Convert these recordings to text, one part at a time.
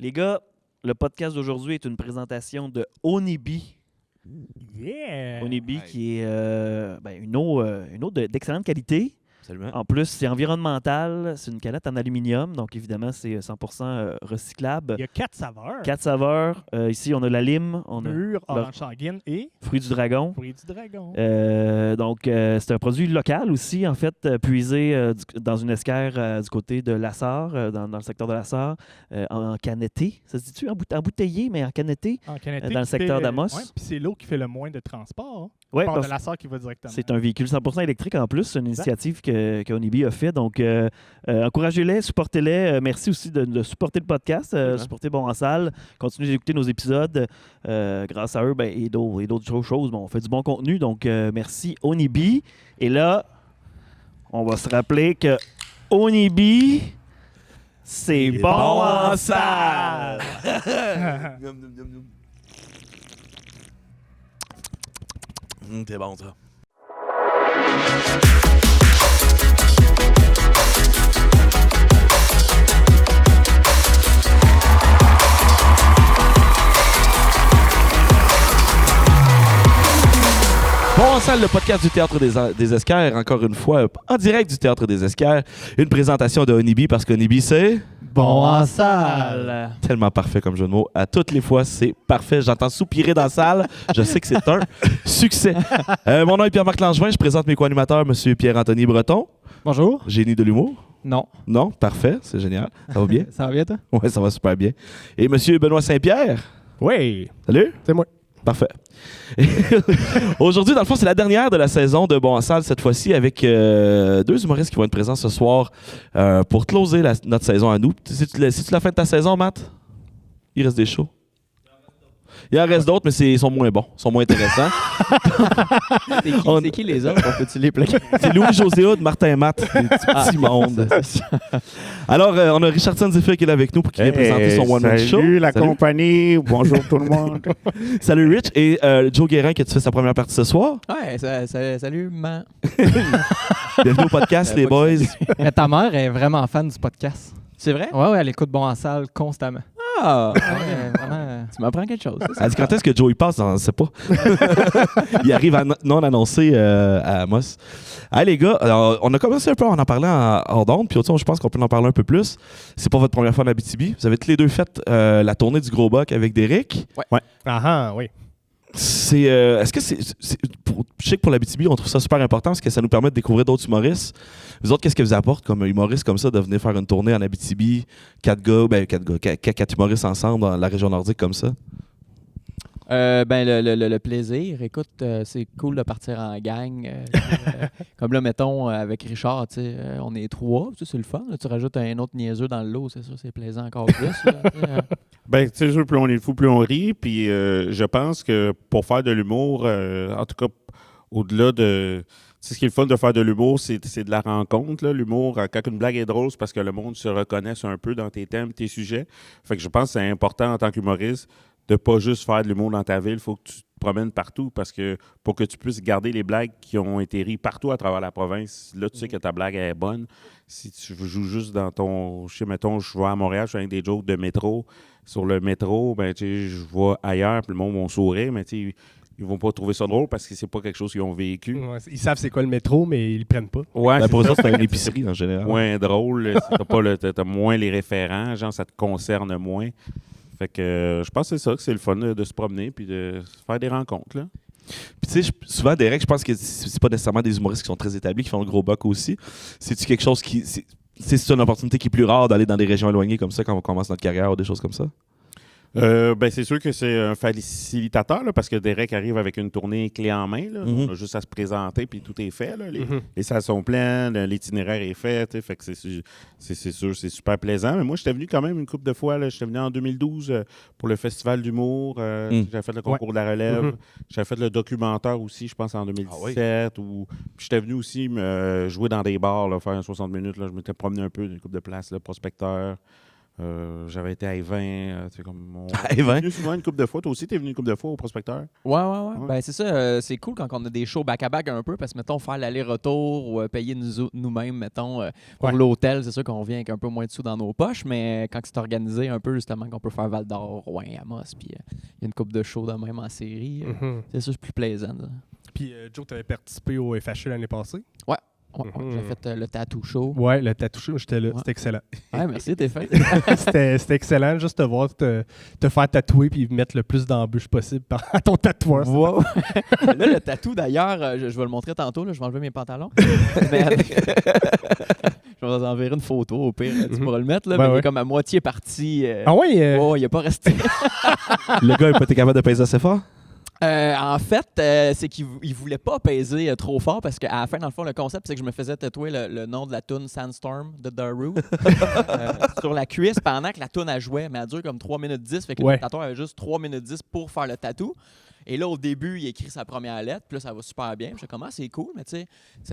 Les gars, le podcast d'aujourd'hui est une présentation de Onibi. Yeah! Onibi qui est une eau d'excellente qualité. Absolument. En plus, c'est environnemental. C'est une canette en aluminium. Donc, évidemment, c'est 100% recyclable. Il y a 4 saveurs. 4 saveurs. Ici, on a la lime, on a Mûr, orange sanguine et fruits du dragon. fruits du dragon. C'est un produit local aussi, en fait, puisé dans une esquerre du côté de Lassar, dans le secteur de Lassar, en canetté. Ça se dit-tu? Embouteillé, mais en canetté. En canetté dans le qui secteur fait- d'Amos. Ouais, puis c'est l'eau qui fait le moins de transport. Ouais, Part parce- de la sœur qui va directement. C'est un véhicule 100% électrique en plus. C'est une Exact. initiative que Onibi a fait. Donc, encouragez-les, supportez-les. Merci aussi de supporter le podcast, supporter Bon en salle. Continuez d'écouter nos épisodes. Grâce à eux et d'autres choses, on fait du bon contenu. Donc, merci Onibi. Et là, on va se rappeler que Onibi, c'est bon en salle. Miam, miam, miam, miam. C'est bon, ça. Bon en salle, le podcast du Théâtre des Esquerres, encore une fois, en direct du Théâtre des Esquerres. Une présentation de Onibi, parce qu'Onibi, c'est Bon en salle! tellement parfait comme jeu de mots. À toutes les fois, c'est parfait. J'entends soupirer dans la salle. Je sais que c'est un succès. Mon nom est Pierre-Marc Langevin. Je présente mes co-animateurs, M. Pierre-Anthony Breton, Bonjour. génie de l'humour. Non. Non, parfait, c'est génial. Ça va bien? Ça va bien, toi? Oui, ça va super bien. Et M. Benoît Saint-Pierre. Oui! Salut. C'est moi. Parfait. Aujourd'hui, dans le fond, c'est la dernière de la saison de Bon en salle, cette fois-ci, avec deux humoristes qui vont être présents ce soir pour closer notre saison à nous. C'est-tu la fin de ta saison, Matt? Il reste des shows. Il en reste d'autres, mais ils sont moins bons, ils sont moins intéressants. C'est qui les autres? On peut-tu les plaquer? C'est Louis-José Hood, Martin et Matt, des petits monde. Alors, on a Richardson Zephyr qui est là avec nous pour qu'il vienne présenter son one-man show. Salut la compagnie, bonjour tout le monde. Salut Rich et Joe Guérin qui a fait sa première partie ce soir. Ouais, salut, man. Bienvenue au podcast, les boys. Mais ta mère est vraiment fan du podcast. C'est vrai? Ouais, elle écoute Bon en salle constamment. Ah! Ouais, vraiment. Tu m'apprends quelque chose. Elle dit quand est-ce que Joe y passe, on ne sait pas. Il arrive non annoncé à Amos. Hey les gars, alors, on a commencé un peu à en parler hors d'onde, puis je pense qu'on peut en parler un peu plus. C'est pas votre première fois en Abitibi. Vous avez tous les deux fait la tournée du Gros Boc avec Derek. Ah oui. Est-ce que je sais que pour l'Abitibi, on trouve ça super important parce que ça nous permet de découvrir d'autres humoristes. Vous autres, qu'est-ce que vous apporte comme humoriste comme ça de venir faire une tournée en Abitibi, quatre humoristes ensemble dans la région nordique comme ça? Le plaisir. Écoute, c'est cool de partir en gang. Comme là, mettons, avec Richard, tu sais, on est 3, c'est le fun. Là, tu rajoutes un autre niaiseux dans le lot, c'est sûr, c'est plaisant encore plus. Là, Ben, c'est sûr, plus on est fou, plus on rit. Puis je pense que pour faire de l'humour, en tout cas, au-delà de. C'est ce qui est le fun de faire de l'humour, c'est de la rencontre. Là. L'humour, quand une blague est drôle, c'est parce que le monde se reconnaisse un peu dans tes thèmes, tes sujets. Fait que je pense que c'est important en tant qu'humoriste de pas juste faire de l'humour dans ta ville. Il faut que tu te promènes partout parce que pour que tu puisses garder les blagues qui ont été rises partout à travers la province, là, tu sais que ta blague est bonne. Si tu joues juste dans ton... Je sais, mettons, je vais à Montréal, je fais avec des jokes de métro. Sur le métro, ben, tu sais, je vais ailleurs, puis le monde va sourire, mais tu sais, ils vont pas trouver ça drôle parce que c'est pas quelque chose qu'ils ont vécu. Ouais, ils savent c'est quoi le métro, mais ils le prennent pas. Ouais, Ben, pour eux autres, c'est une épicerie en général. moins drôle. T'as moins les référents, genre ça te concerne moins. Fait que je pense que c'est ça, que c'est le fun de se promener puis de faire des rencontres. Là. Puis tu sais, souvent, Derek, je pense que c'est pas nécessairement des humoristes qui sont très établis, qui font le Gros Boc aussi. C'est-tu quelque chose qui... C'est une opportunité qui est plus rare d'aller dans des régions éloignées comme ça quand on commence notre carrière ou des choses comme ça? Ben c'est sûr que c'est un facilitateur là, parce que Derek arrive avec une tournée clé en main. Là. Mhm. On a juste à se présenter puis tout est fait. Là. Les salles sont pleines, l'itinéraire est fait. Fait que c'est sûr, c'est super plaisant. Mais moi, j'étais venu quand même une couple de fois. J'étais venu en 2012 pour le Festival d'humour. J'avais fait le concours de la relève. J'avais fait le documentaire aussi, je pense, en 2017. Puis j'étais venu aussi jouer dans des bars, là, faire un 60 minutes. Là. Je m'étais promené un peu d'une couple de places, là, prospecteur. J'avais été à Évin. À Évin? Venu souvent une couple de fois. Toi aussi, t'es venu une couple de fois au prospecteur? Ouais. Ouais. Ben, c'est ça. C'est cool quand on a des shows back-à-back un peu parce que, mettons, faire l'aller-retour ou payer nous-mêmes, mettons, pour l'hôtel, c'est sûr qu'on vient avec un peu moins de sous dans nos poches, mais quand c'est organisé un peu, justement, qu'on peut faire Val-d'Or, Rouen, Amos, puis il y a une couple de shows de même en série, c'est sûr, c'est plus plaisant. Ça. Puis, Joe, tu avais participé au FHE l'année passée? Ouais, j'ai fait le tattoo show. Ouais, le tattoo show, j'étais là. Ouais. C'était excellent. Ouais, merci, t'es fait. C'était excellent, juste te voir te faire tatouer puis mettre le plus d'embûches possible à ton tatoueur. Wow. Là, le tatou, d'ailleurs, je vais le montrer tantôt. Là, je vais enlever mes pantalons. Mais, je vais vous enverrer une photo, au pire. Tu pourras le mettre. Là, mais il est comme à moitié parti. Ah ouais? Oh, il n'est pas resté. Le gars n'a pas été capable de peser assez fort? En fait, c'est qu'il ne voulait pas peser trop fort parce qu'à la fin, dans le fond, le concept, c'est que je me faisais tatouer le nom de la tune Sandstorm de Daru sur la cuisse pendant que la tune a joué, mais elle dure comme 3 minutes 10. Fait que le tatoueur avait juste 3 minutes 10 pour faire le tatou. Et là, au début, il écrit sa première lettre, puis là, ça va super bien. Je suis comme, c'est cool, mais tu sais,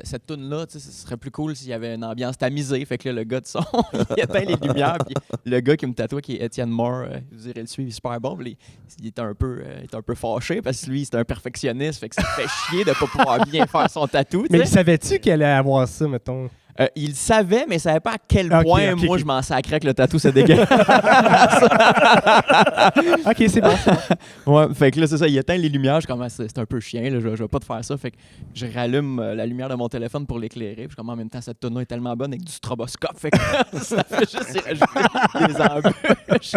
cette tune-là, ce serait plus cool s'il y avait une ambiance tamisée. Fait que là, le gars de son, il éteint les lumières, puis le gars qui me tatoue, qui est Étienne Moore, vous irez le suivre, il est super bon. Il était un peu fâché parce que lui, c'était un perfectionniste, fait que ça fait chier de pas pouvoir bien faire son tatou. Mais savais-tu qu'elle allait avoir ça, mettons? Il savait, mais il savait pas à quel point moi je m'en sacrais que le tatou c'est dégueulasse. Ok, c'est bon. Ouais, fait que là, c'est ça, il éteint les lumières. Je suis comme, c'est un peu chien, là, je vais pas te faire ça. Fait que je rallume la lumière de mon téléphone pour l'éclairer. Puis je suis comme, en même temps, cette tonneau est tellement bonne avec du stroboscope. Fait que ça fait juste y rajouter des embûches.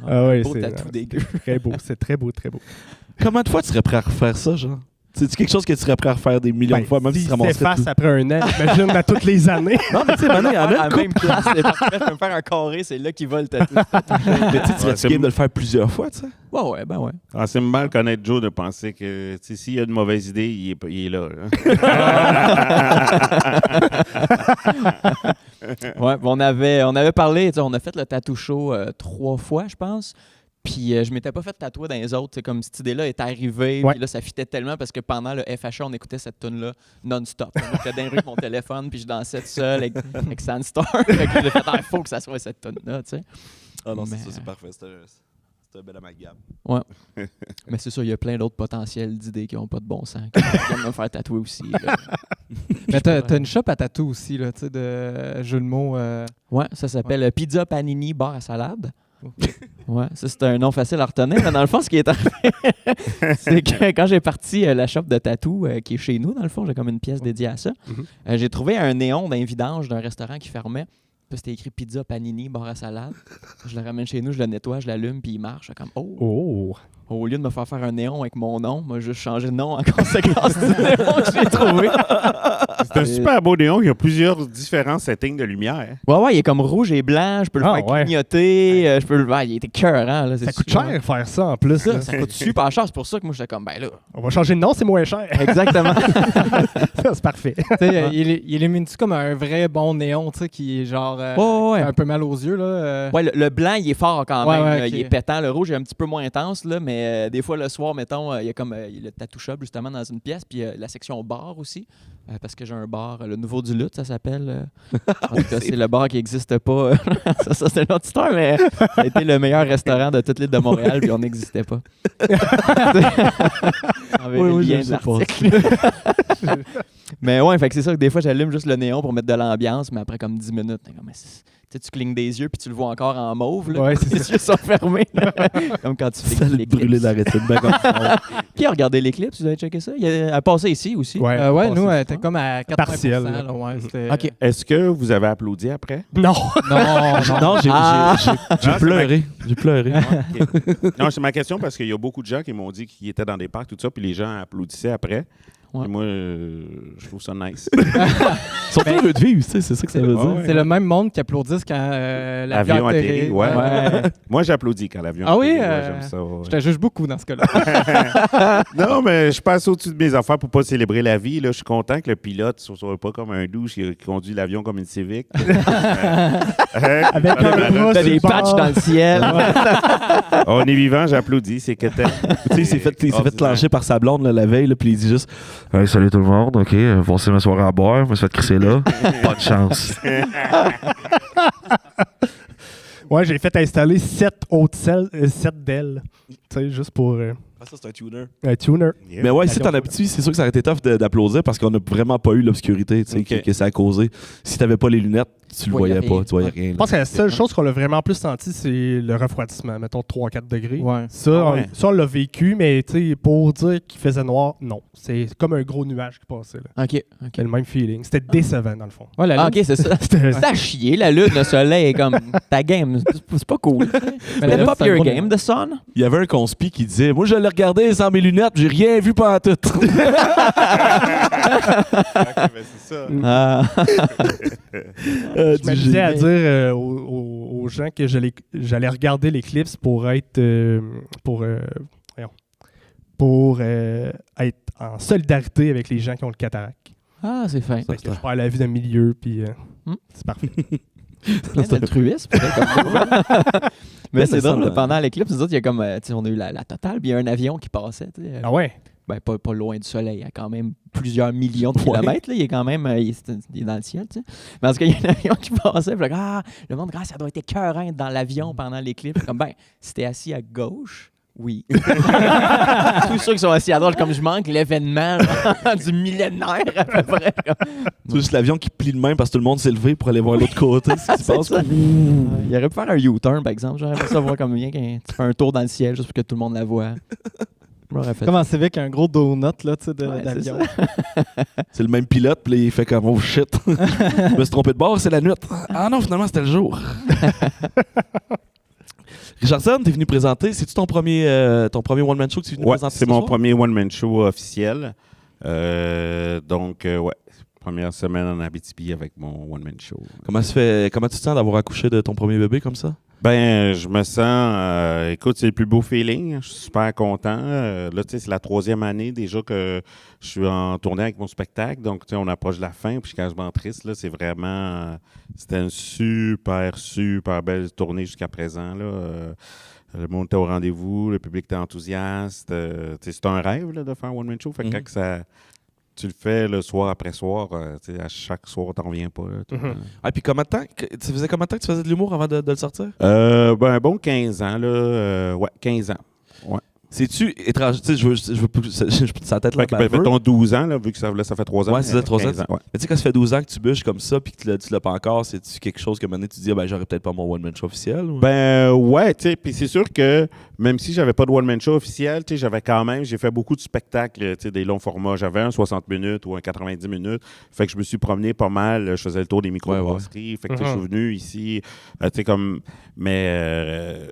Ouais, beau tatou dégueu. Très beau, c'est très beau, très beau. Combien de fois tu serais prêt à refaire ça, genre? C'est-tu quelque chose que tu serais prêt à refaire des millions de fois, même si tu ramasserais s'efface tout? après un an, imagine à toutes les années. Non, mais tu sais, maintenant, il y en a à la une même couple. place, c'est parfait. Je peux me faire un carré, c'est là qu'il va le tatou. Mais tu sais, tu serais game de le faire plusieurs fois, tu sais? Ouais, ben ouais. C'est mal connaître Joe de penser que s'il y a une mauvaise idée, il est là. Ouais, on avait parlé, on a fait le tattoo show 3 fois, je pense. Puis je m'étais pas fait tatouer dans les autres. Comme cette idée-là est arrivée. Puis là, ça fitait tellement parce que pendant le FHA, on écoutait cette tune-là non-stop. J'étais dans les rues avec mon téléphone, puis je dansais tout seul avec Sandstorm. Fait que j'ai fait, il faut que ça soit cette tune-là, tu sais. Ah non, c'est ça, c'est parfait. C'est un bel amalgame. Ouais. Mais c'est sûr, il y a plein d'autres potentiels d'idées qui n'ont pas de bon sens. Qui viennent me faire tatouer aussi. Là. Mais t'as une shop à tatou aussi, là, tu sais, de jeu de mots. Ouais, ça s'appelle Pizza Panini Bar à salade. Ouais, ça c'est un nom facile à retenir. Mais dans le fond, ce qui est arrivé, c'est que quand j'ai parti la shop de tatou qui est chez nous, dans le fond, j'ai comme une pièce dédiée à ça. J'ai trouvé un néon d'un vidange d'un restaurant qui fermait. Puis c'était écrit Pizza Panini Bar à salade. Je le ramène chez nous, je le nettoie, je l'allume, puis il marche. Comme au lieu de me faire un néon avec mon nom, moi, j'ai juste changé de nom en conséquence du néon que j'ai trouvé. C'est un super beau néon. Il y a plusieurs différents settings de lumière. Ouais, il est comme rouge et blanc. Je peux le faire clignoter. Je peux le il était écœurant. Là, ça coûte cher faire ça en plus. Ça coûte super cher. C'est pour ça que moi, j'étais comme, ben là. On va changer de nom, c'est moins cher. Exactement. Ça, c'est parfait. Il illumine-tu comme un vrai bon néon, tu sais, qui est genre un peu mal aux yeux, là? Ouais, le blanc, il est fort quand même. Ouais, Il est pétant. Le rouge est un petit peu moins intense, là, mais des fois, le soir, mettons, il y a comme le tattoo shop, justement, dans une pièce, puis la section bar aussi, parce que j'ai un bar, le Nouveau du Lutte, ça s'appelle. En tout cas, c'est le bar qui n'existe pas. ça, c'est une autre histoire, mais ça a été le meilleur restaurant de toute l'île de Montréal, puis on n'existait pas. Oui, je sais pas. Mais ouais, fait que c'est ça que des fois, j'allume juste le néon pour mettre de l'ambiance, mais après comme 10 minutes, tu clignes des yeux puis tu le vois encore en mauve. Là, ouais, les yeux sont fermés. Comme quand tu fais l'éclipse. Brûler la rétine. Qui a regardé l'éclipse? Vous avez checké ça? Elle a passé ici aussi. Ouais, nous, elle était comme à 80%. Partiel. Là, ouais, OK. Est-ce que vous avez applaudi après? Non. Non, j'ai pleuré. J'ai pleuré. Non, c'est ma question parce qu'il y a beaucoup de gens qui m'ont dit qu'ils étaient dans des parcs, tout ça, puis les gens applaudissaient après. Ouais. Et moi, je trouve ça nice. Ils sont heureux de vivre, c'est ça que ça veut dire. C'est le même monde qui applaudissent quand l'avion atterrit. Ouais. Moi, j'applaudis quand l'avion atterrit. Ah oui? J'aime ça. Ouais. Je te juge beaucoup dans ce cas-là. Non, mais je passe au-dessus de mes affaires pour pas célébrer la vie. Là, je suis content que le pilote ne soit pas comme un douche qui conduit l'avion comme une Civic. Avec un des patchs dans le ciel. On est vivant, j'applaudis. C'est que il s'est fait clencher par sa blonde là, la veille, puis il dit juste Hey, salut tout le monde, ok, voici ma soirée à boire, je me suis fait crisser là. Pas de chance. Ouais, j'ai fait installer 7 d'ailes. Tu sais, juste pour Ça, c'est un tuner. un tuner. Mais ouais, ici, en Abitibi, c'est sûr que ça aurait été tough d'applaudir parce qu'on n'a vraiment pas eu l'obscurité que ça a causé. Si t'avais pas les lunettes, tu le voyais pas, tu voyais rien. Je pense que la seule chose qu'on a vraiment plus senti, c'est le refroidissement. Mettons 3-4 degrés. Ouais. Ça, on l'a vécu, mais pour dire qu'il faisait noir, non. C'est comme un gros nuage qui passait. Là. OK. C'était le même feeling. C'était décevant, dans le fond. Ouais, la OK, c'est ça. C'est à chier, la lune, le soleil est comme ta game. C'est pas cool. Mais la Step lune, up c'est un your gros game, The Sun. Il y avait un conspi qui disait moi, je l'ai regardé sans mes lunettes, j'ai rien vu pendant tout. C'est ça. Je me disais à dire aux gens que j'allais regarder l'éclipse pour être être en solidarité avec les gens qui ont le cataracte. Ah, c'est fin. Fait que je perds la vue d'un milieu, puis c'est parfait. C'est altruiste, peut-être. Mais c'est drôle, ça, pendant l'éclipse, nous autres, il y a comme, on a eu la totale, puis il y a un avion qui passait. Ah ouais? Ben, pas loin du soleil, il y a quand même plusieurs millions de kilomètres. Là, il est quand même il est dans le ciel. Tu sais. Mais parce qu'il y a un avion qui passait, puis là, le monde, ça doit être écœurant dans l'avion pendant l'éclipse. Comme, ben, si t'es assis à gauche, oui. Tous ceux qui sont assis à droite, comme je manque l'événement du millénaire à peu près. C'est juste l'avion qui plie de main parce que tout le monde s'est levé pour aller voir l'autre côté. C'est ce qui se passe. Ça. Il aurait pu faire un U-turn, par exemple. J'aurais aimé ça voir comme bien quand tu fais un tour dans le ciel juste pour que tout le monde la voit. Comme en Civic, un gros donut là, d'avion. C'est le même pilote, puis là, il fait comme oh shit. Je me suis trompé de bord, c'est la nuit. Ah non, finalement, c'était le jour. Richardson, t'es venu présenter. C'est-tu ton premier one-man show que tu es venu présenter? C'est mon premier one-man show officiel. Donc, première semaine en Abitibi avec mon one-man show. Comment tu te sens d'avoir accouché de ton premier bébé comme ça? Ben, je me sens... écoute, c'est le plus beau feeling. Je suis super content. Là, tu sais, c'est la 3e année déjà que je suis en tournée avec mon spectacle. Donc, tu sais, on approche de la fin. Puis, je suis quasiment triste. Là, c'est vraiment... c'était une super, super belle tournée jusqu'à présent. Là. Le monde était au rendez-vous. Le public était enthousiaste. Tu sais, c'est un rêve là, de faire un one-man show. Fait que quand tu le fais le soir après soir, à chaque soir, t'en reviens pas. Là, Ah, puis ça faisait combien de temps que tu faisais de l'humour avant de le sortir? Un bon 15 ans, là. 15 ans. Ouais. C'est-tu étrange? Tu sais, je veux sa tête là. Mettons 12 ans, là, vu que ça fait 3 ans. Ouais, c'est ça, 3 ans. Ouais. Mais tu sais, quand ça fait 12 ans que tu bûches comme ça puis que tu l'as pas encore, c'est-tu quelque chose que maintenant tu dis, j'aurais peut-être pas mon one-man show officiel? Ou? Ben, ouais, tu sais, puis c'est sûr que même si j'avais pas de one-man show officiel, tu sais, j'ai fait beaucoup de spectacles, tu sais, des longs formats. J'avais un 60 minutes ou un 90 minutes. Fait que je me suis promené pas mal. Je faisais le tour des microbrasseries. Fait que je suis venu ici, tu sais, comme. Mais.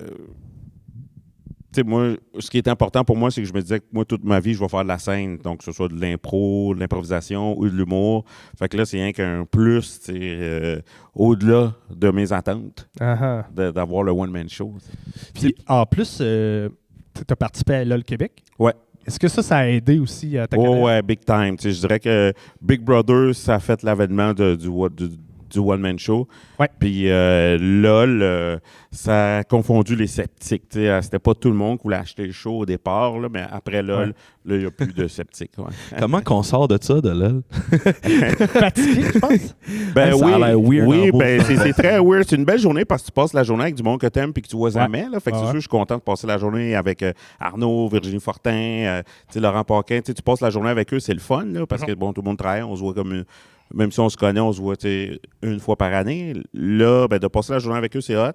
Tu sais, moi, ce qui est important pour moi, c'est que je me disais que moi, toute ma vie, je vais faire de la scène. Donc, que ce soit de l'impro, de l'improvisation ou de l'humour. Fait que là, c'est rien qu'un plus, tu sais, au-delà de mes attentes, d'avoir le one-man show. Puis, en plus, tu as participé à LOL Québec. Ouais. Est-ce que ça a aidé aussi à ta carrière? Ouais, big time. Tu sais, je dirais que Big Brother, ça a fait l'avènement du one-man show. Ouais. Puis LOL, ça a confondu les sceptiques. C'était pas tout le monde qui voulait acheter le show au départ, là, mais après LOL, il n'y a plus de sceptiques. Ouais. Comment qu'on sort de ça, de LOL? Fatigué, je pense? Ben ça a l'air weird, oui, ben c'est très weird. C'est une belle journée parce que tu passes la journée avec du monde que tu aimes et que tu vois jamais. Là. Fait que c'est sûr, je suis content de passer la journée avec Arnaud, Virginie Fortin, Laurent Paquin. Tu passes la journée avec eux, c'est le fun là, parce que bon, tout le monde travaille, on se voit comme même si on se connaît, on se voit une fois par année. Là, ben, de passer la journée avec eux, c'est hot.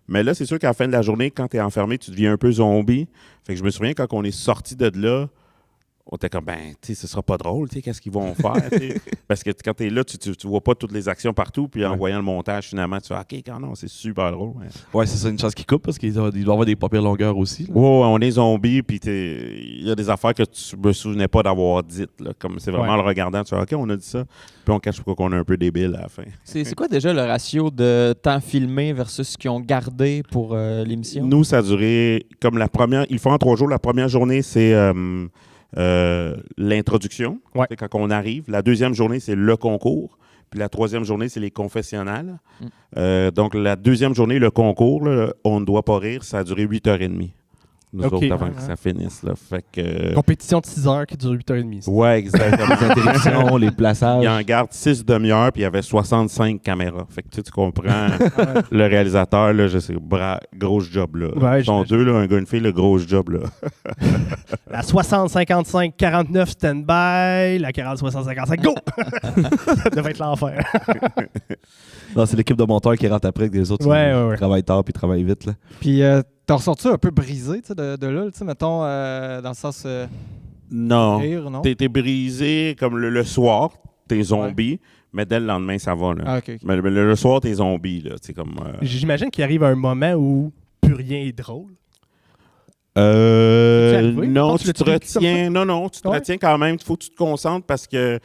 Mais là, c'est sûr qu'à la fin de la journée, quand tu es enfermé, tu deviens un peu zombie. Fait que je me souviens, quand on est sorti de là, on était comme, ce sera pas drôle, qu'est-ce qu'ils vont faire? Parce que quand tu es là, tu vois pas toutes les actions partout, puis en voyant le montage, finalement, tu fais, OK, non, c'est super drôle. Ouais, c'est ça, une chance qui coupe, parce qu'il doit y avoir des pas pires longueurs aussi. Ouais, on est zombies, puis il y a des affaires que tu me souvenais pas d'avoir dites. Là, comme c'est vraiment le regardant, tu fais, OK, on a dit ça, puis on cache pourquoi qu'on est un peu débile à la fin. C'est quoi déjà le ratio de temps filmé versus ce qu'ils ont gardé pour l'émission? Nous, ça a duré comme la première, il faut en 3 jours. La première journée, c'est l'introduction, c'est quand on arrive. La deuxième journée, c'est le concours. Puis la troisième journée, c'est les confessionnals. Donc, la deuxième journée, le concours, là, on ne doit pas rire, ça a duré 8h30. nous Ok. autres, avant que ça finisse. Là. Fait que, Compétition de 6 heures qui dure 8h30. ouais, exactement. Les interruptions, les plaçages. Il en garde 6 demi-heures, puis il y avait 65 caméras. Fait que tu comprends, le réalisateur, là, je sais, gros job, là. Ouais, Ils sont deux, là, un gars et une fille, le gros job, là. La 60-55-49 stand-by, la 40-60-55 go! Ça devait être l'enfer. Non, c'est l'équipe de monteurs qui rentre après que les autres Ouais. travaillent tard puis travaillent vite. Là. Puis t'as ressorti un peu brisé de là, tu sais, mettons, dans le sens Non. rire, non? T'es brisé comme le soir, t'es zombie, mais dès le lendemain, ça va, là. Ah, ok. Mais le soir, t'es zombie, là. C'est comme... J'imagine qu'il arrive un moment où plus rien est drôle. arrivé? Non, Tu tu l'as-tu te vécu comme retiens. Non, tu te Ouais. retiens quand même. Il faut que tu te concentres parce que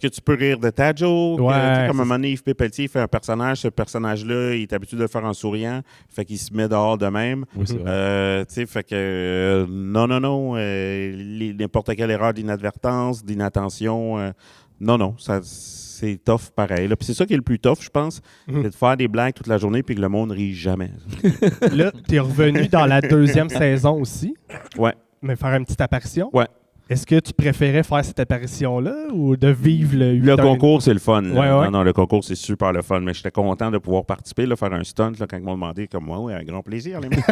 tu peux rire de ta joke. Ouais, Tu sais, comme c'est un moment donné, Yves Pépeltier fait un personnage. Ce personnage-là, il est habitué de le faire en souriant. Fait qu'il se met dehors de même. Oui, c'est vrai. Tu sais, fait que non. N'importe quelle erreur d'inadvertance, d'inattention. Non, c'est tough pareil. Là. Puis c'est ça qui est le plus tough, je pense. Mhm. C'est de faire des blagues toute la journée puis que le monde rit jamais. Là, t'es revenu dans la 2e saison aussi. Ouais. Mais faire une petite apparition. Ouais. Est-ce que tu préférais faire cette apparition-là ou de vivre le 8 Le heures et concours, c'est le fun. là. Ouais. Non, le concours, c'est super le fun. Mais j'étais content de pouvoir participer, là, faire un stunt là, quand ils m'ont demandé, comme moi, oui, un grand plaisir. Les mecs.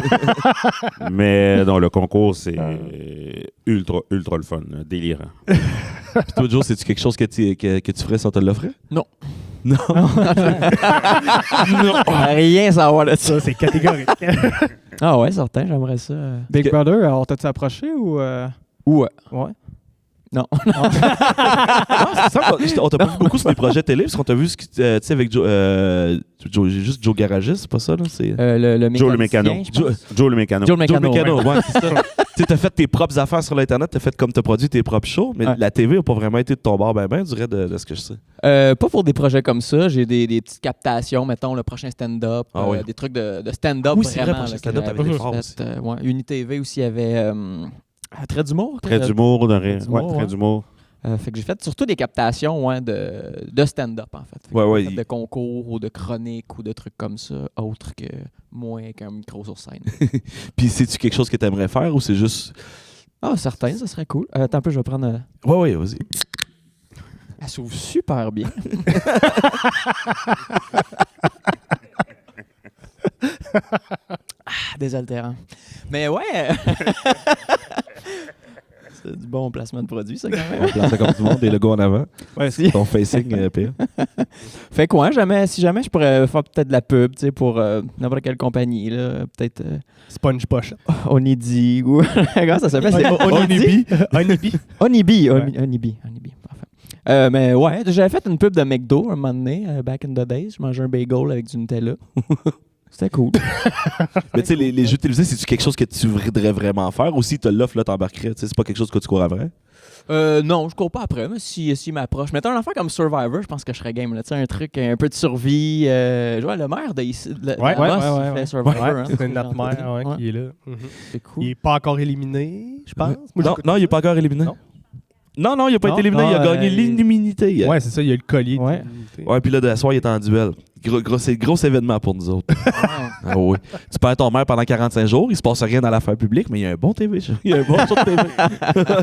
Mais non, le concours, c'est ultra le fun, là, délirant. Puis toi, Joe, c'est-tu quelque chose que tu ferais si on te l'offrait? Non. Non. Rien savoir de ça. Ça, c'est catégorique. Ah ouais, certain, j'aimerais ça. Big Brother, on t'a-tu approché ou. Ouais. Ouais. Non. C'est ça, on t'a pas vu beaucoup sur des projets télé, parce qu'on t'a vu tu sais, avec juste Joe Garagis, c'est pas ça, là? C'est... Le Joe le mécanicien, mécano. je pense. Joe le mécano. Joe le Joe mécano. Mécano, ouais, c'est ça. Tu sais, t'as fait tes propres affaires sur l'Internet, t'as fait comme t'as produit tes propres shows, mais Ouais. la TV a pas vraiment été de ton bord ben, je dirais, de ce que je sais. Pas pour des projets comme ça. J'ai des petites captations, mettons, le prochain stand-up, Ah oui. des trucs de stand-up. Oui, c'est vrai, vraiment, prochain là, stand-up, que t'avais j'avais des phares fait, ouais. UniTV aussi, il y avait Trait d'humour. Très d'humour, de rire. d'humour, Ouais, très ouais. d'humour. Fait que j'ai fait surtout des captations de stand-up, en fait. Fait que Ouais, j'ai pas fait de concours ou de chroniques ou de trucs comme ça, autres que moins qu'un micro sur scène. Puis c'est-tu quelque chose que t'aimerais faire ou c'est juste... Ah, certain, ça serait cool. Attends un peu, je vais prendre... Ouais, vas-y. Elle s'ouvre super bien. Désaltérant. Mais ouais... C'est du bon placement de produit, ça, quand même. On place ça comme tout le monde, des logos en avant. Ouais, si. Ton facing, pire. Fait quoi, si jamais je pourrais faire peut-être de la pub, tu sais, pour n'importe quelle compagnie, là, peut-être Sponge Poche. Onidi ou... Comment ça s'appelle? C'est Onibi. Onibi. Onibi. Ouais. Onibi. Parfait. Mais ouais, j'avais fait une pub de McDo un moment donné, back in the days. Je mangeais un bagel avec du Nutella. C'était cool. Mais tu sais, les jeux télévisés, c'est-tu quelque chose que tu voudrais vraiment faire ou si tu l'offres, là, t'embarquerais? Tu sais, c'est pas quelque chose que tu cours après? Non, je cours pas après, mais si m'approche. Mettons un affaire comme Survivor, je pense que je serais game. Tu sais, un truc, un peu de survie. Le maire de ici. Ouais, fait Survivor. Ouais, hein, c'est notre mère qui est là. C'est cool. Il n'est pas encore éliminé, je pense. Non, il n'est pas encore éliminé. Non, il n'a pas Non? été éliminé. Il a Ah, gagné l'immunité. Ouais, c'est ça, il y a le collier. Ouais. Ouais, puis là, de la soirée, il est en duel. C'est gros événement pour nous autres. Ah oui. Tu perds ton maire pendant 45 jours, il se passe rien dans l'affaire publique, mais il y a un bon TV. Il y a un bon show de TV.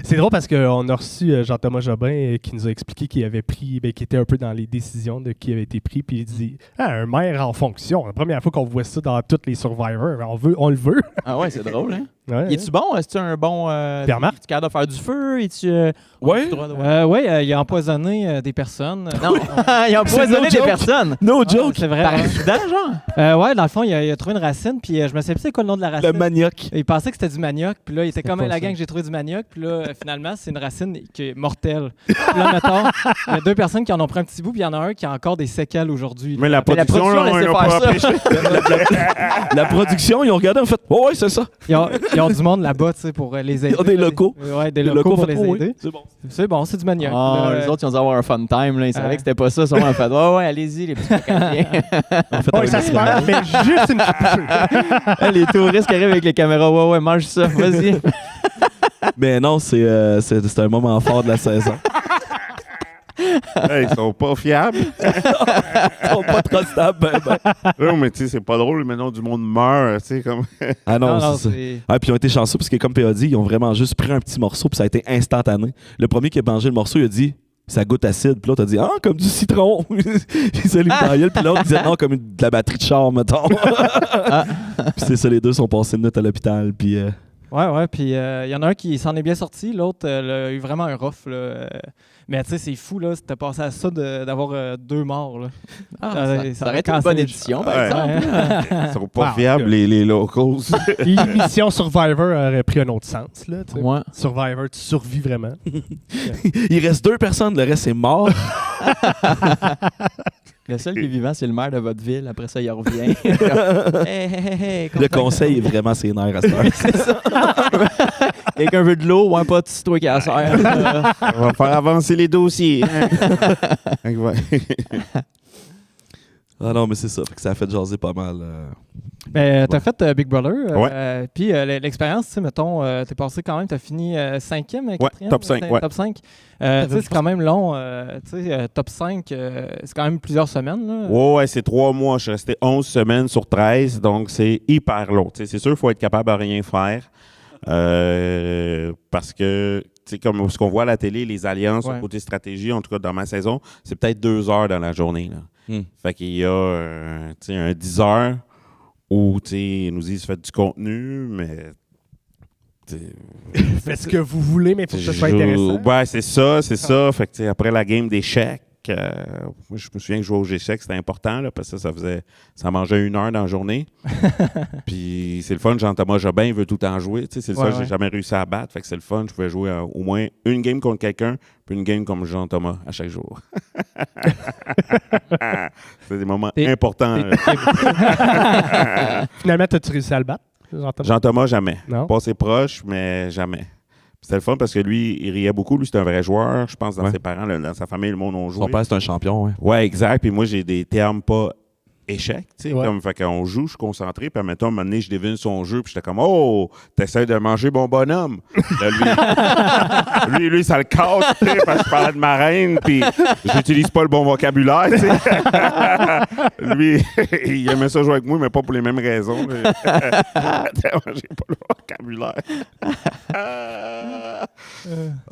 C'est drôle parce qu'on a reçu Jean-Thomas Jobin qui nous a expliqué qu'il avait pris, qu'il était un peu dans les décisions de qui avait été pris, puis il dit un maire en fonction. La première fois qu'on voit ça dans tous les Survivors, on le veut. Ah ouais, c'est drôle, hein? Ouais, Es-tu bon? Est-ce un bon... Pierre-Marc? Es-tu capable de faire du feu? Es-tu... Ouais. Oui, il a empoisonné des personnes. Non, il a empoisonné des personnes. No Ah, joke. c'est vrai. Par accident, genre? Ouais, dans le fond, il a trouvé une racine, puis je me sais plus c'est quoi le nom de la racine. Le manioc. Il pensait que c'était du manioc, puis là, il était comme pas la ça. gang, j'ai trouvé du manioc, puis là, finalement, c'est une racine qui est mortelle. Puis là, mettons, il y a 2 personnes qui en ont pris un petit bout, puis il y en a un qui a encore des séquelles aujourd'hui. Mais la production, production, là, on laissez n'a faire pas ça. empêché. La production, ils ont regardé, en fait, ouais, c'est ça. Ils ont du monde là-bas, tu sais, pour les aider. Ils ont des locaux. Ouais, des locaux pour fait, les oh, aider. oui, c'est bon. C'est bon, c'est du manioc. Ah, Là, les autres, ils ont dû avoir un fun time. Là. Ils savaient que c'était pas ça. Ils ont fait ouais, allez-y, les petits Acadiens. En fait, Ouais, ça se passe, mais juste une petite bouchée. Les touristes qui arrivent avec les caméras. Ouais, mange ça. Vas-y. Mais non, c'est un moment fort de la saison. Ils sont pas fiables. Ils sont pas trop stables. Non, mais tu sais, c'est pas drôle, maintenant du monde meurt, tu sais, comme... Ah non, Non, c'est ça. c'est- Ah, puis ils ont été chanceux parce que, comme PA dit, ils ont vraiment juste pris un petit morceau puis ça a été instantané. Le premier qui a mangé le morceau, il a dit ça goûte acide. Puis l'autre a dit ah, comme du citron. Il s'est mis dans la gueule. Puis l'autre disait non, comme de la batterie de char, mettons. Puis c'est ça, les deux sont passés une note à l'hôpital. Puis. Ouais, puis il y en a un qui s'en est bien sorti, l'autre a eu vraiment un rough. Là, mais tu sais, c'est fou, là, c'était passé à ça d'avoir 2 morts. Là. Ça aurait été une cassé bonne les- édition, par Ouais. exemple. Ils sont pas Wow. fiables, les locals. L'émission Survivor aurait pris un autre sens. Là, tu sais. Ouais. Survivor, tu survis vraiment. Il reste 2 personnes, le reste c'est mort. Le seul qui est vivant, c'est le maire de votre ville. Après ça, il revient. Hey, Le conseil est vraiment sénère à cette heure. C'est ça. Quelqu'un veut de l'eau? Ouais, pas c'est toi qui a ça. On va faire avancer les dossiers. Fait que ouais. Ah non, mais c'est ça. Fait que ça a fait jaser pas mal. Ben, t'as fait Big Brother. Ouais. Puis l'expérience, tu sais, mettons, t'es passé quand même, t'as fini 5e, 4e? top 5, ouais. Top 5. Tu sais, c'est quand même long. Tu sais, top 5, c'est quand même plusieurs semaines. Là. Ouais, c'est 3 mois. Je suis resté 11 semaines sur 13, donc c'est hyper long. Tu sais, c'est sûr qu'il faut être capable de rien faire. Parce que, tu sais, comme ce qu'on voit à la télé, les alliances, Ouais. côté stratégie, en tout cas dans ma saison, c'est peut-être 2 heures dans la journée. Là. Fait qu'il y a tu sais, un 10 heures où tu sais, ils nous disent faites du contenu, mais. tu sais, Faites ce que vous voulez, mais il faut que ce soit je- intéressant. Ouais, c'est ça, c'est ça. Fait que, tu sais, après la game d'échecs, moi, je me souviens que jouer aux échecs, c'était important, là, parce que ça mangeait 1 heure dans la journée. Puis c'est le fun, Jean-Thomas Jobin, il veut tout le temps jouer. Tu sais, c'est le Ouais, seul que ouais. j'ai jamais réussi à battre. Fait que c'est le fun, je pouvais jouer au moins une game contre quelqu'un, puis une game comme Jean-Thomas à chaque jour. C'est des moments T'es- importants. Finalement, t'as-tu réussi à le battre? Jean-Thomas? Jean-Thomas, jamais. Non? Passé proche, mais jamais. C'était le fun parce que lui, il riait beaucoup. Lui, c'était un vrai joueur. Je pense dans Ouais. ses parents, là, dans sa famille, le monde ont joué. Son père, c'est un champion, ouais. Ouais, exact. Puis moi, j'ai des termes pas échecs, tu sais, Ouais. comme, fait qu'on joue, je suis concentré, puis admettons, à un moment donné, je devine son jeu, puis j'étais comme, oh, t'essaies de manger mon bonhomme. Là, lui, ça le casse, tu sais, parce que je parlais de ma reine, puis j'utilise pas le bon vocabulaire, tu sais. Lui, il aimait ça jouer avec moi, mais pas pour les mêmes raisons. J'ai pas le vocabulaire.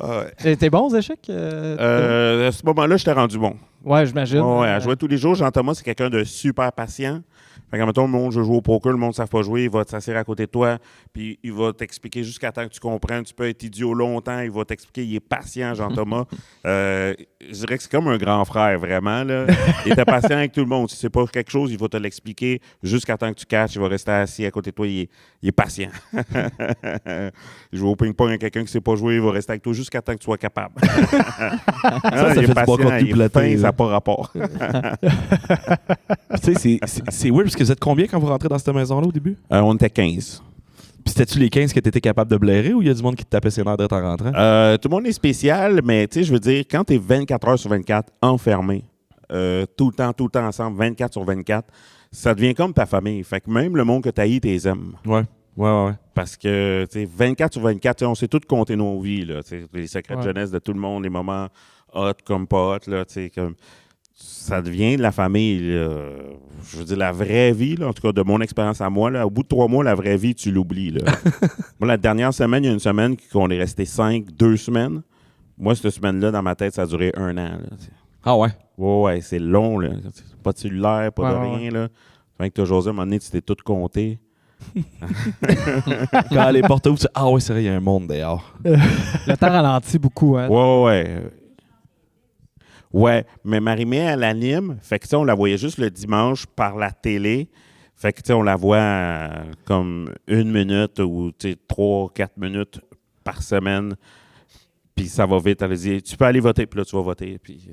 Ouais. T'es bon aux échecs? À ce moment-là, j'étais rendu bon. Ouais, j'imagine. Ouais, à jouer tous les jours. Jean-Thomas, c'est quelqu'un de super patient. Fait que, mettons, le monde, je joue au poker, le monde ne savent pas jouer, il va s'asseoir à côté de toi, puis il va t'expliquer jusqu'à temps que tu comprennes. Tu peux être idiot longtemps, il va t'expliquer, il est patient, Jean-Thomas. Je dirais que c'est comme un grand frère, vraiment. Là. Il était patient avec tout le monde. Si c'est pas quelque chose, il va te l'expliquer jusqu'à temps que tu catches, il va rester assis à côté de toi, il est patient. Il joue au ping-pong avec quelqu'un qui ne sait pas jouer, il va rester avec toi jusqu'à temps que tu sois capable. Ça il est fait du bois patient, contre il est piloté, fin, là. ça n'a pas rapport. Puis, tu sais, c'est weird parce que vous êtes combien quand vous rentrez dans cette maison-là au début? On était 15. Puis c'était-tu les 15 que tu étais capable de blairer ou il y a du monde qui te tapait ses nerfs d'être en rentrant? Tout le monde est spécial, mais tu sais, je veux dire, quand tu es 24 heures sur 24 enfermé, tout le temps ensemble, 24 sur 24, ça devient comme ta famille. Fait que même le monde que tu haïs, tu les aimes. Ouais. Parce que, tu sais, 24 sur 24, tu sais, on sait tout compter nos vies, là. Tu sais, les secrets de Ouais. jeunesse de tout le monde, les moments hot comme pas hot, là, tu sais, comme... Ça devient de la famille, là. Je veux dire, la vraie vie, là, en tout cas de mon expérience à moi, là, au bout de 3 mois, la vraie vie, tu l'oublies. Là. Moi, la dernière semaine, il y a une semaine qu'on est resté 2 semaines. Moi, cette semaine-là, dans ma tête, ça a duré 1 an. Là, t'sais. Ah ouais? Ouais, c'est long. Là. Pas de cellulaire, pas de Ouais, rien. Là. Fait que t'as José, à un moment donné, tu t'es tout compté. Quand les portes ouvrent, tu ah ouais, c'est vrai, il y a un monde dehors. Le temps ralentit beaucoup. Hein. Ouais. Ouais, mais Marie-Mé, elle anime. Fait que, tu sais, on la voyait juste le dimanche par la télé. Fait que, tu sais, on la voit comme 1 minute ou, tu sais, 3-4 minutes par semaine. Puis ça va vite. Elle dit, tu peux aller voter. Puis là, tu vas voter. Puis...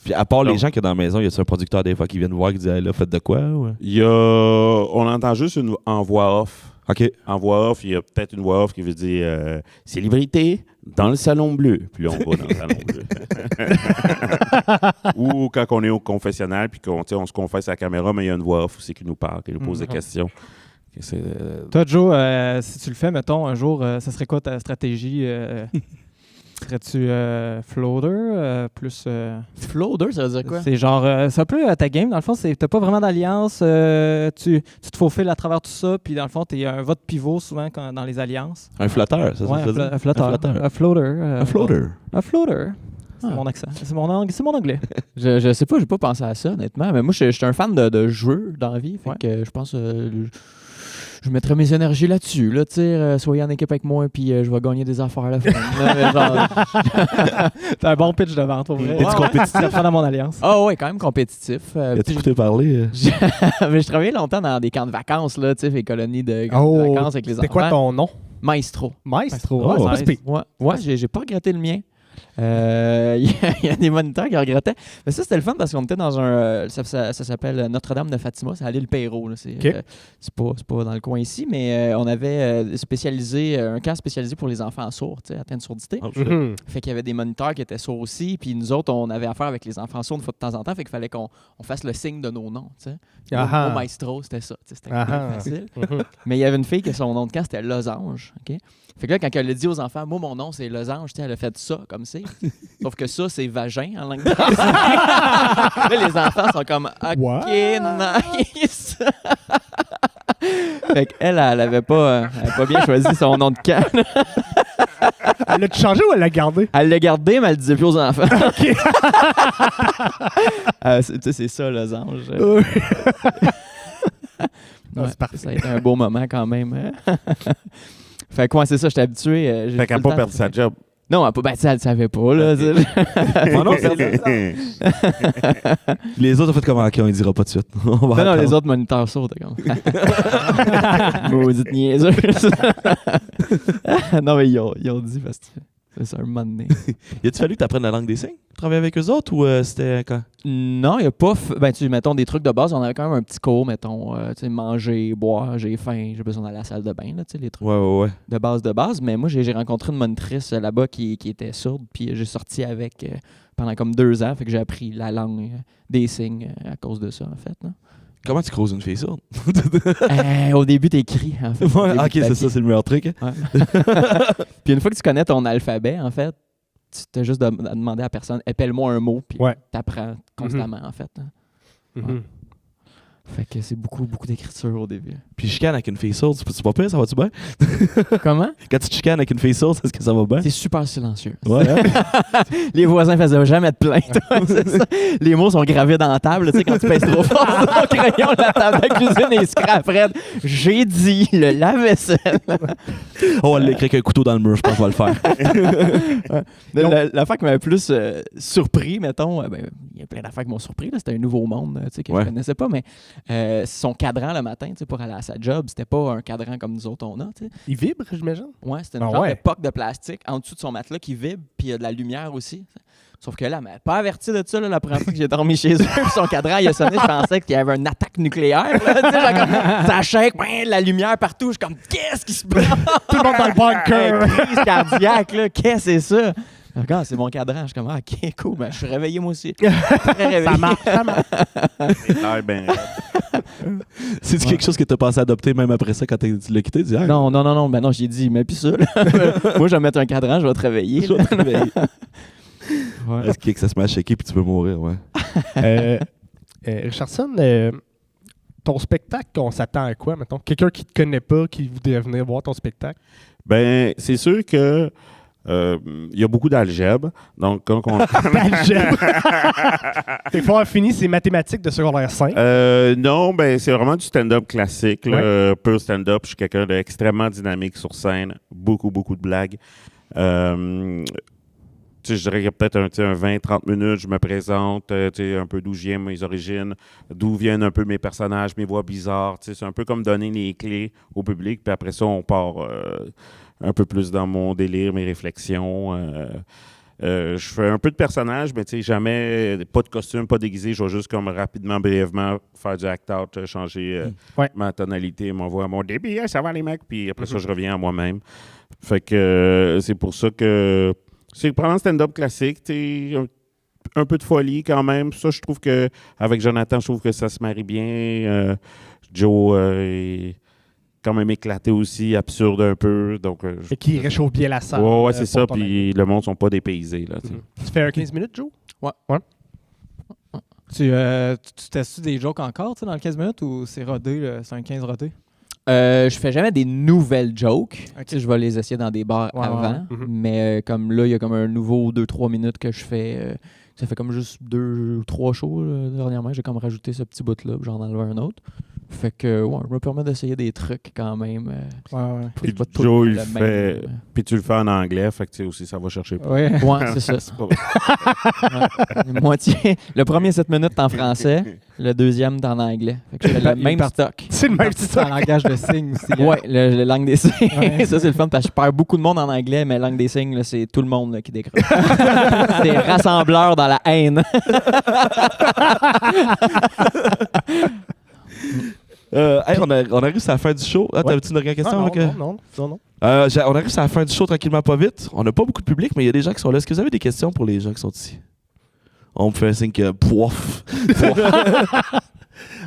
Puis à part les Non. gens qui sont dans la maison, y a-tu un producteur des fois qui vient voir qui dit hey, là, faites de quoi? Ou... il y a... On entend juste en voix off. OK. En voix off, il y a peut-être une voix off qui veut dire célébrité dans le salon bleu. Puis là, on va dans le salon bleu. Ou quand on est au confessionnal, puis qu'on on se confesse à la caméra, mais il y a une voix off aussi qui nous parle, qui nous pose des questions. Que c'est, Toi, Joe, si tu le fais, mettons, un jour, ça serait quoi ta stratégie? Serais-tu floater plus. Floater, ça veut dire quoi? C'est genre. C'est un peu ta game. Dans le fond, t'as pas vraiment d'alliance. Tu te faufiles à travers tout ça. Puis dans le fond, t'es un vote pivot souvent dans les alliances. Un flotteur, ça Ouais, se dit? un flotteur. Un floater. Un floater. Un floater. C'est Ah. mon accent. C'est mon anglais. Je sais pas, j'ai pas pensé à ça, honnêtement. Mais moi, je suis un fan de jeux dans la vie. Fait Ouais. que je pense je mettrais mes énergies là-dessus. Là, soyez en équipe avec moi, puis je vais gagner des affaires à la fin. Là, mais genre- T'as un bon pitch de vente, pour vrai. Es-tu compétitif? Ça prend dans mon alliance. Ah ouais, quand même compétitif. As-tu écouté parler? Mais je travaillais longtemps dans des camps de vacances, là, les colonies de vacances avec les enfants. C'était quoi ton nom? Maestro. Maestro. Oh, Ouais, c'est pas si pire. Ouais, j'ai pas regretté le mien. Il y a des moniteurs qui regrettaient. Mais ça, c'était le fun parce qu'on était dans un. Ça s'appelle Notre-Dame de Fatima. C'est à l'île Perrault. Là. C'est pas dans le coin ici, mais on avait spécialisé un camp spécialisé pour les enfants sourds, atteints de surdité. Oh, Mhm. Fait qu'il y avait des moniteurs qui étaient sourds aussi. Puis nous autres, on avait affaire avec les enfants sourds une fois de temps en temps. Fait qu'il fallait qu'on fasse le signe de nos noms. Ah. Au Maestro, c'était ça. C'était Ah. facile. Mhm. Mais il y avait une fille que son nom de camp, c'était Losange. OK? Fait que là, quand elle a dit aux enfants, moi, mon nom, c'est Losange, elle a fait ça, comme c'est. Sauf que ça, c'est vagin en langue française. Là, les enfants sont comme, OK, What? nice. Fait qu'elle, elle avait pas bien choisi son nom de camp. Elle l'a changé ou elle l'a gardé? Elle l'a gardé, mais elle le disait plus aux enfants. C'est ça, Losange. Non, c'est parfait. Ça a été un beau moment quand même. Fait que, ouais, c'est ça, j'étais habitué. Fait qu'elle n'a pas perdu sa job. Non, elle ne savait pas. Là, Mon nom, c'est Les autres ont fait comment? OK, on ne dira pas de suite. On va non, attendre. les autres moniteurs sautent comme. Maudite niaiseuse. Non, mais ils ont dit parce que c'est ça, un moment donné. Y a-tu fallu que tu apprennes la langue des signes pour travailler avec eux autres ou c'était quand? Non, il n'y a pas. Mettons des trucs de base. On avait quand même un petit cours, mettons, manger, boire, j'ai faim, j'ai besoin d'aller à la salle de bain, là, les trucs Ouais. de base. Mais moi, j'ai rencontré une monitrice là-bas qui était sourde, puis j'ai sorti avec pendant comme 2 ans. Fait que j'ai appris la langue des signes à cause de ça, en fait. Là. Comment tu creuses une fille sourde? Au début, t'écris, en fait. Ouais, Au début, OK, c'est papier. ça, c'est le meilleur truc. Ouais. Puis une fois que tu connais ton alphabet, en fait, tu t'as juste à demander à la personne, épelle-moi un mot, puis Ouais. t'apprends constamment, en fait. Hein. Mhm. Fait que c'est beaucoup d'écriture au début. Puis chicane avec une fille sourde, c'est pas pire, ça va-tu bien? Comment? Quand tu chicanes avec une fille sourde, est-ce que ça va bien? C'est super silencieux. Ouais, hein? Les voisins faisaient jamais de plainte. C'est ça. Les mots sont gravés dans la table. Tu sais, quand tu pèses trop fort au crayon, la table de cuisine est scrap raide. J'ai dit le lave-vaisselle. On va l'écrire avec un couteau dans le mur, je pense qu'on va le faire. L'affaire qui m'avait plus surpris, mettons, il y a plein d'affaires qui m'ont surpris. Là. C'était un nouveau monde tu sais, que je connaissais pas, mais son cadran le matin tu sais, pour aller à sa job, c'était pas un cadran comme nous autres on a. Tu sais. Il vibre, j'imagine? Ouais, c'était une Ah genre ouais. de poque de plastique en dessous de son matelas qui vibre, puis il y a de la lumière aussi. Sauf que là, elle m'avait pas averti de ça là, la première fois que j'ai dormi chez eux. Puis son cadran, il a sonné, je pensais qu'il y avait une attaque nucléaire. Là, tu sais, genre comme, ça shake, la lumière partout. Je suis comme, qu'est-ce qui se passe? Tout le monde dans le bunker! Crise cardiaque, là, qu'est-ce que c'est ça? Regarde, c'est mon cadran. Je suis comme, OK, cool. Ben, je suis réveillé moi aussi. Très réveillé. Ça marche. C'est clair, ben, C'est-tu quelque chose que t'as pensé adopter même après ça quand tu l'as quitté? Tu dis, ah, Non, ben non, j'ai dit, mais puis ça. Là. Moi, je vais mettre un cadran, je vais te réveiller. je vais te réveiller. Ouais. Est-ce que ça se met à shaker puis tu peux mourir? Ouais. Richardson, ton spectacle, on s'attend à quoi, mettons? Quelqu'un qui te connaît pas, qui voudrait venir voir ton spectacle? ben, c'est sûr que il y a beaucoup d'algèbre. Donc, quand on... Algèbre! Fait que avoir fini ses mathématiques de secondaire 5. non, ben c'est vraiment du stand-up classique, là, pur stand-up. Je suis quelqu'un d'extrêmement dynamique sur scène. Beaucoup de blagues. Tu sais, je dirais qu'il y a peut-être un 20-30 minutes, je me présente, tu sais, un peu d'où je viens, mes origines, d'où viennent un peu mes personnages, mes voix bizarres. Tu sais, c'est un peu comme donner les clés au public, puis après ça, on part un peu plus dans mon délire, mes réflexions. Je fais un peu de personnage, mais tu sais, jamais, pas de costume, pas déguisé. Je vais juste comme rapidement, brièvement faire du act-out, changer ma tonalité, ma voix, mon débit, ça va les mecs, puis après ça, je reviens à moi-même. Fait que c'est pour ça que c'est prendre un stand-up classique, tu sais, un peu de folie quand même. Ça, je trouve que avec Jonathan, je trouve que ça se marie bien. Joe, quand même éclaté aussi, absurde un peu. Donc, Et qui réchauffe bien la salle. ouais, c'est pour ça. ton Puis le monde ne sont pas dépaysés. Là, tu sais. Tu fais un 15 minutes, Joe? Tu testes des jokes encore dans le 15 minutes ou c'est rodé, là, c'est un 15 rodé? Je fais jamais des nouvelles jokes. Ok. Tu sais, je vais les essayer dans des bars Ouais, avant. ouais. Mhm. Mais comme là, il y a comme un nouveau 2-3 minutes que je fais. Ça fait comme juste 2 ou 3 shows là, dernièrement. J'ai comme rajouté ce petit bout-là, puis j'en enlevé un autre. Fait que ouais, je me permets d'essayer des trucs quand même. Ouais. Puis C'est pas tout Joe, il le fait. même. Puis tu le fais en anglais, fait que tu sais aussi, ça va chercher. Ouais. Ouais, c'est ça. C'est pas vrai. Moitié. Le premier 7 minutes en français, le deuxième en anglais. Fait que je fais le même stock. C'est le même C'est un langage de signes aussi. hein. Ouais, le langue des signes. Ouais. Ça, c'est le fun parce que je perds beaucoup de monde en anglais, mais langue des signes, là, c'est tout le monde là, qui décroche. C'est rassembleur dans la haine. Hey, on a réussi à la fin du show. Ah, t'avais-tu une dernière question? non, avec, non. on a réussi à la fin du show tranquillement pas vite. On n'a pas beaucoup de public, mais il y a des gens qui sont là. Est-ce que vous avez des questions pour les gens qui sont ici? On me fait un signe que pouf.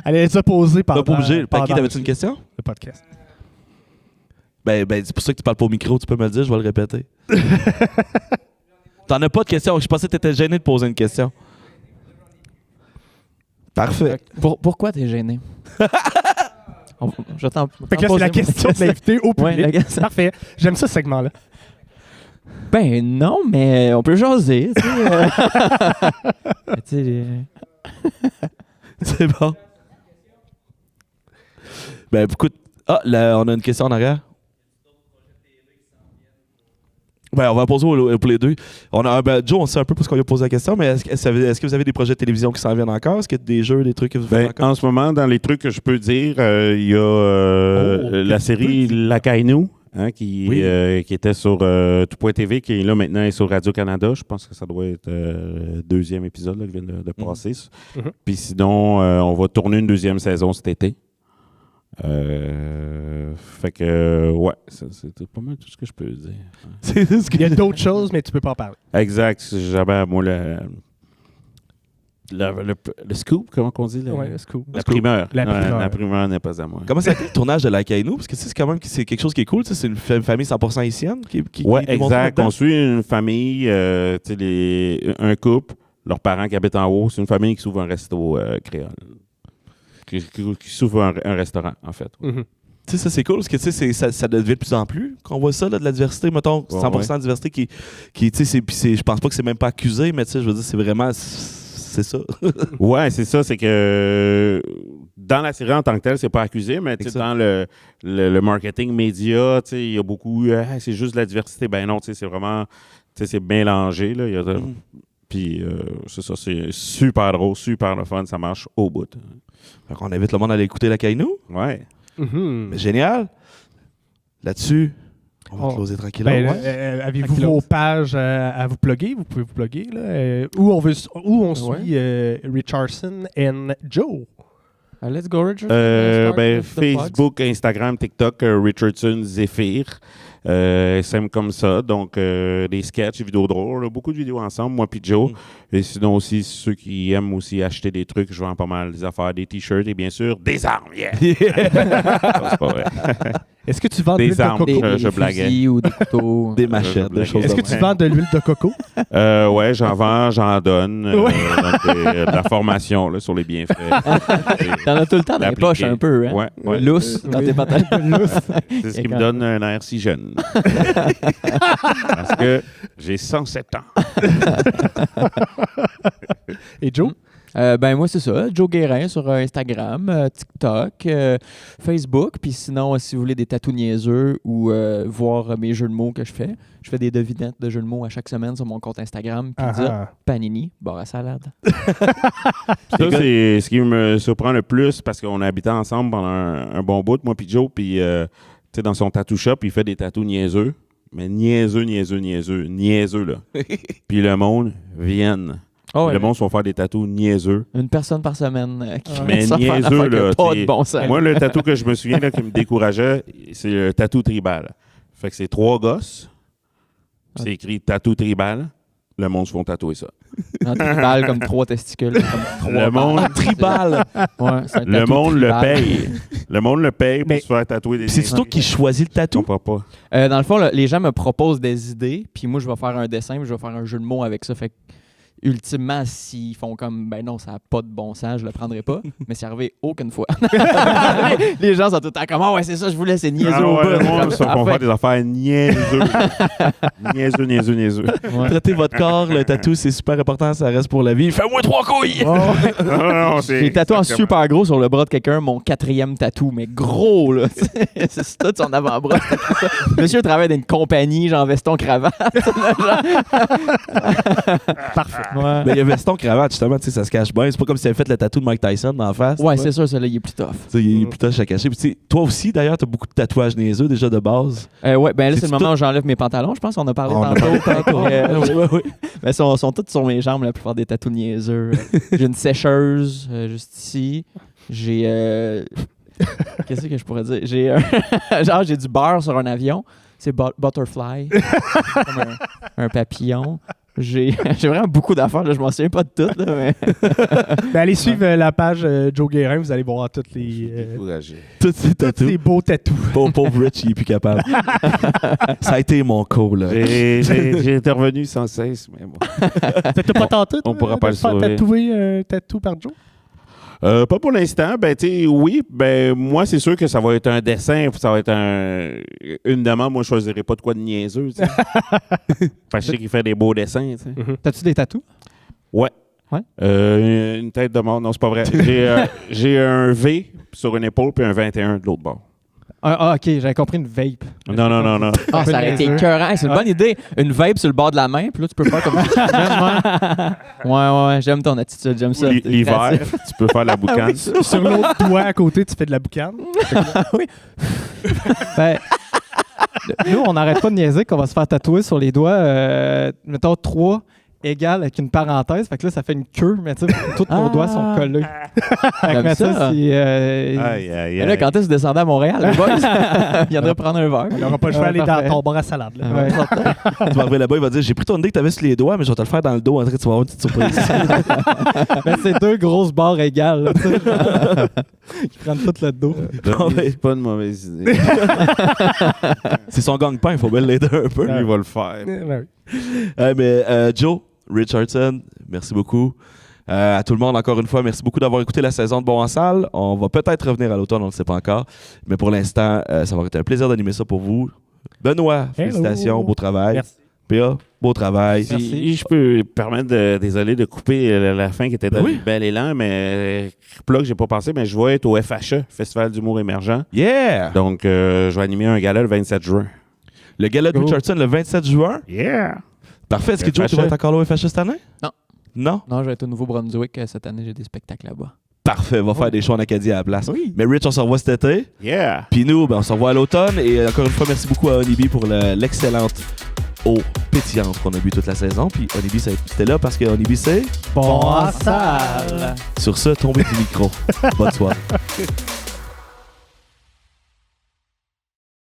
Elle les a posées pendant, Pas obligé. pendant Paki, t'avais-tu une question? le podcast. Ben, c'est pour ça que tu parles pas au micro, tu peux me le dire, je vais le répéter. T'en as pas de question. Je pensais que t'étais gêné de poser une question. Parfait. Pourquoi t'es gêné? Je t'en Fait que là, c'est la question de l'invité au public. Ouais, la- Parfait. J'aime ça, ce segment-là. Ben non, mais on peut jaser. Tu sais, tu sais, C'est bon. Ben, écoute. Ah, là, on a une question en arrière. Ben, on va poser pour les deux. Joe, on sait un peu parce qu'on lui a posé la question, mais est-ce que vous avez des projets de télévision qui s'en viennent encore? Est-ce qu'il y a des jeux, des trucs que vous faites encore? En ce moment, dans les trucs que je peux dire, il y a la série Lacaille-nous, qui était sur Tout.tv, qui est là maintenant est sur Radio-Canada. Je pense que ça doit être le deuxième épisode là, qui vient de passer. Mhm. Puis sinon, on va tourner une deuxième saison cet été. Fait que, ouais, c'est pas mal tout ce que je peux dire. C'est ce Il y a d'autres choses, mais tu peux pas en parler. Exact. J'avais, moi, le scoop, comment on dit? Ouais, c'est cool. La primeur. La primeur. La primeur n'est pas à moi. Comment ça a été le tournage de la Kaino? Parce que c'est quand même c'est quelque chose qui est cool. C'est une famille 100% haïtienne qui Oui, est montrée exact. là-dedans. On suit une famille, un couple, leurs parents qui habitent en haut. C'est une famille qui s'ouvre un resto créole. Qui s'ouvre un restaurant, en fait. Mhm. Tu sais, ça c'est cool parce que tu sais, ça devient de plus en plus qu'on voit ça, là, de la diversité, mettons, 100% de diversité qui tu sais, je pense pas que c'est même pas accusé, mais tu sais, je veux dire, c'est vraiment, c'est ça. Ouais, c'est ça, c'est que dans la série en tant que telle, c'est pas accusé, mais tu sais, dans le marketing média, tu sais, il y a beaucoup, c'est juste de la diversité. Ben non, tu sais, c'est vraiment, tu sais, c'est mélangé, là. Puis, c'est ça, c'est super drôle, super le fun, ça marche au bout. Fait qu'on invite le monde à aller écouter la Kaino. Ouais. Mhm. Mais génial. Là-dessus, on va Oh. closer tranquillement. Ben, ouais. avez-vous Tranquillos. vos pages à vous plugger? Vous pouvez vous plugger. Là, où on suit Richardson and Joe. let's go, Richard. Let's start with the Facebook, Instagram, TikTok, Richardson Zephyr. Simple comme ça. Donc, des sketchs, des vidéos drôles. Là, beaucoup de vidéos ensemble, moi puis Joe. Et sinon aussi, ceux qui aiment aussi acheter des trucs, je vends pas mal des affaires, des t-shirts et bien sûr, des armes. Yeah! C'est pas vrai. Est-ce que tu vends de Des l'huile de armes. coco? Je blaguais. fusils ou des couteaux. Des machettes, des choses Est-ce que de tu même. vends de l'huile de coco? Ouais, j'en vends, j'en donne. Ouais. Donc, de la formation là, sur les bienfaits. T'en as tout le temps dans les L'appliquer. poches un peu, hein? Ouais. Lousse dans tes pantalons. C'est ce qui me donne un air si jeune. Parce que j'ai 107 ans. Et Joe? Ben moi, c'est ça. Joe Guérin sur Instagram, TikTok, Facebook. Puis sinon, si vous voulez des tatous niaiseux ou voir mes jeux de mots que je fais des devinettes de jeux de mots à chaque semaine sur mon compte Instagram. Pizza, Panini, bar à salade. Ça, c'est ce qui me surprend le plus parce qu'on a habité ensemble pendant un bon bout, moi puis Joe. Puis, tu sais, dans son tattoo shop, il fait des tatous niaiseux. Mais niaiseux, là. Puis le monde vienne. Oh, ouais, Le monde se va faire des tatous niaiseux. une personne par semaine qui Mais commence à faire niaiseux, affaire qui a là, pas t'sais, de bon sens. Moi, le tatou que je me souviens là, qui me décourageait, c'est le tatou tribal. Fait que c'est 3 gosses. C'est écrit tatou tribal. le monde se font tatouer ça. En tribal, comme 3 testicules. Comme 3 Le monde, Tribal. Ouais, c'est un le tatou monde le tribal. paye. Le monde le paye pour Mais- se faire tatouer des C'est toi qui choisis le Je tatou? comprends pas. Dans le fond, là, les gens me proposent des idées, puis moi, je vais faire un dessin, puis je vais faire un jeu de mots avec ça. Fait que, ultimement, s'ils font comme, ben non, ça n'a pas de bon sens, je le prendrai pas. Mais c'est arrivé aucune fois. Les gens sont tout le temps comme, ah ouais, c'est ça, je voulais, c'est niaiseux Ah au ouais, bout. le monde Comme, se en font fait, faire des affaires niaiseux. Traiter votre corps, le tatou, c'est super important, ça reste pour la vie. Fais-moi 3 couilles! Non, c'est J'ai tatoué en exactement- super gros sur le bras de quelqu'un, mon 4e tatou, mais gros, là. C'est tout son avant-bras. c'est écrit ça. Monsieur travaille dans une compagnie, genre veston cravate. Parfait. Ouais, Ben, il y a veston, cravate, justement, tu sais, ça se cache bien. C'est pas comme si elle fait le tatou de Mike Tyson dans la face. ouais, c'est sûr, celui-là, il est plus tough. Tu sais, il est plutôt à cacher. Puis, tu sais, toi aussi, d'ailleurs, t'as beaucoup de tatouages niaiseux déjà de base. Ouais, ben là, c'est C'est-tu le moment où j'enlève mes pantalons, je pense qu'on a parlé On a tantôt. Oui. Mais sont tous sur mes jambes, la plupart des tatous niaiseux. J'ai une sécheuse, juste ici. J'ai... Qu'est-ce que je pourrais dire? J'ai genre, j'ai du beurre sur un avion. C'est butterfly. Comme un papillon. J'ai vraiment beaucoup d'affaires, là. Je m'en souviens pas de toutes, là, mais... Ben, allez suivre la page Joe Guérin, vous allez voir toutes les, Découragé. Tous ces tous tatous. ces beaux tatous. Pauvre Rich, il est plus capable. Ça a été mon call, là. J'ai été revenu sans cesse, mais bon. T'as pas tenté, on pourra pas de le faire sauver. tatouer un tatou par Joe? Pas pour l'instant. Ben, tu sais, oui. Ben, moi, c'est sûr que ça va être un dessin. Ça va être une demande. Moi, je choisirais pas de quoi de niaiseux, tu sais. Parce que je sais qu'il fait des beaux dessins, tu sais. T'as-tu des tatous? Ouais. Ouais? Une tête de mort. Non, c'est pas vrai. J'ai un V sur une épaule puis un 21 de l'autre bord. Ah, ok, j'avais compris une vape. Non. Ah, ça aurait été écœurant. C'est une bonne idée. Une vape sur le bord de la main, puis là, tu peux faire comme ça. Ouais, j'aime ton attitude, j'aime ça. L'hiver, tu peux faire la boucane. Sur l'autre doigt à côté, tu fais de la boucane. Ben, nous, on n'arrête pas de niaiser qu'on va se faire tatouer sur les doigts, mettons 3 égales avec une parenthèse. Fait que là, ça fait une queue, mais tu sais, tous nos doigts sont collés. Fait que, J'aime mais ça. ça, c'est... Aïe, aïe, Mais là, quand est-ce que vous descendez à Montréal, les boys? Il viendrait prendre un verre. On n'aura pas le choix d'aller dans parfait. ton bar à salade. Là. Ouais. Tu vas arriver là-bas, il va dire j'ai pris ton idée que t'avais sur les doigts, mais je vais te le faire dans le dos. En fait, tu vas avoir une petite surprise. Mais c'est 2 grosses barres égales, là, tu sais, genre, qui prennent tout le dos. C'est pas une mauvaise idée. C'est son gang-pain, il faut bien l'aider un peu. Lui, il va le faire. Ben oui. Mais Joe Richardson, merci beaucoup. À tout le monde, encore une fois, merci beaucoup d'avoir écouté la saison de Bon en salle. On va peut-être revenir à l'automne, on ne le sait pas encore. Mais pour l'instant, ça va être un plaisir d'animer ça pour vous. Benoît, Hello. félicitations, beau travail. Merci. P.A., beau travail. Si je peux me permettre désolé de couper la fin qui était dans Oui. le bel élan, mais là que j'ai pas pensé, mais je vais être au FHE, Festival d'humour émergent. Yeah! Donc, je vais animer un gala le 27 juin. Le gala de Cool. Richardson le 27 juin. Yeah! Parfait. Est-ce que Joe, tu vas être encore là au FHS cette année? Non. Non? Non, je vais être au Nouveau-Brunswick. Cette année, j'ai des spectacles là-bas. Parfait. Va faire des shows en Acadie à la place. Oui. Mais Rich, on se revoit cet été. Yeah! Puis nous, ben, on se revoit à l'automne. Et encore une fois, merci beaucoup à Onibi pour l'excellente eau pétillante qu'on a bu toute la saison. Puis Onibi, c'était là parce que Onibi, c'est... Bon en salle! Sur ce, tombez du micro. Bonne soirée.